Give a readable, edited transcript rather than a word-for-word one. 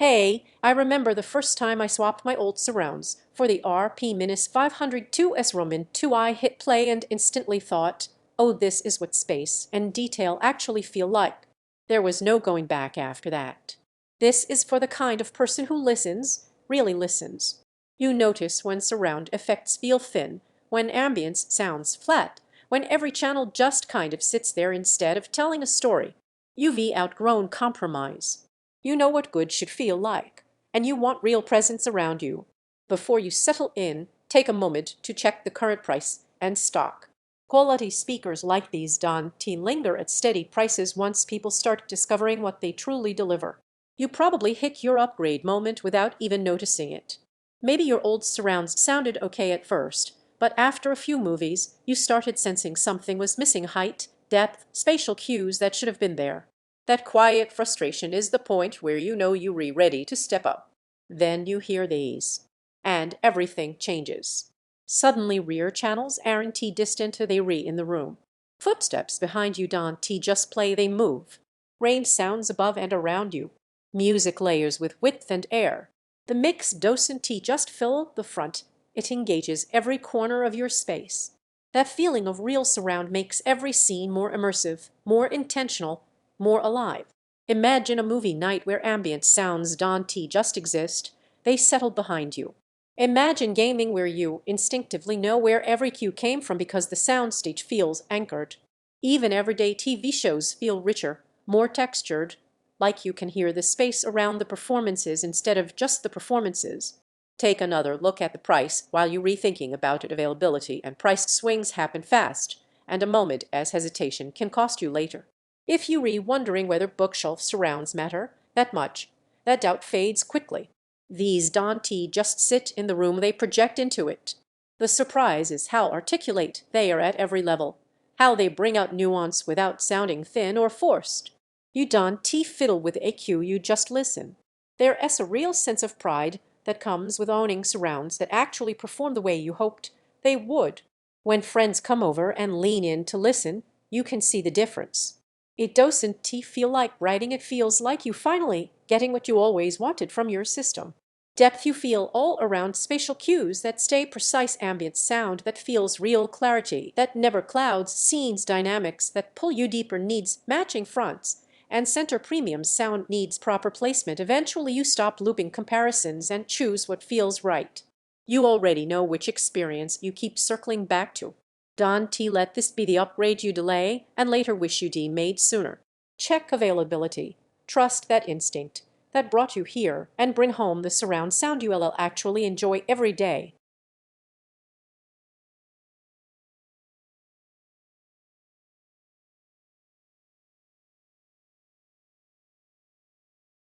Hey, I remember the first time I swapped my old surrounds for the RP-502S II. I hit play and instantly thought, oh, this is what space and detail actually feel like. There was no going back after that. This is for the kind of person who listens, really listens. You notice when surround effects feel thin, when ambience sounds flat, when every channel just kind of sits there instead of telling a story. You've outgrown compromise. You know what good should feel like, and you want real presence around you. Before you settle in, take a moment to check the current price and stock. Quality speakers like these don't linger at steady prices once people start discovering what they truly deliver. You probably hit your upgrade moment without even noticing it. Maybe your old surrounds sounded okay at first, but after a few movies, you started sensing something was missing: height, depth, spatial cues that should have been there. That quiet frustration is the point where you know you're ready to step up. Then you hear these, and everything changes. Suddenly rear channels aren't distant, they in the room. Footsteps behind you don't just play, they move. Rain sounds above and around you. Music layers with width and air. The mix doesn't just fill the front, it engages every corner of your space. That feeling of real surround makes every scene more immersive, more intentional, more alive. Imagine a movie night where ambient sounds don't just exist, they settle behind you. Imagine gaming where you instinctively know where every cue came from because the soundstage feels anchored. Even everyday TV shows feel richer, more textured, like you can hear the space around the performances instead of just the performances. Take another look at the price while you're rethinking about it. Availability and price swings happen fast, and a moment as hesitation can cost you later. If you wondering whether bookshelf surrounds matter that much, that doubt fades quickly. These don't just sit in the room, they project into it. The surprise is how articulate they are at every level, how they bring out nuance without sounding thin or forced. You don't fiddle with AQ, you just listen. There's a real sense of pride that comes with owning surrounds that actually perform the way you hoped they would. When friends come over and lean in to listen, you can see the difference. It doesn't feel like writing, it feels like you finally getting what you always wanted from your system. Depth you feel all around, spatial cues that stay precise, ambient sound that feels real, clarity that never clouds scenes, dynamics that pull you deeper, needs matching fronts and center. Premium sound needs proper placement. Eventually you stop looping comparisons and choose what feels right. You already know which experience you keep circling back to. Don't let this be the upgrade you delay and later wish you'd made sooner. Check availability. Trust that instinct that brought you here and bring home the surround sound you'll actually enjoy every day.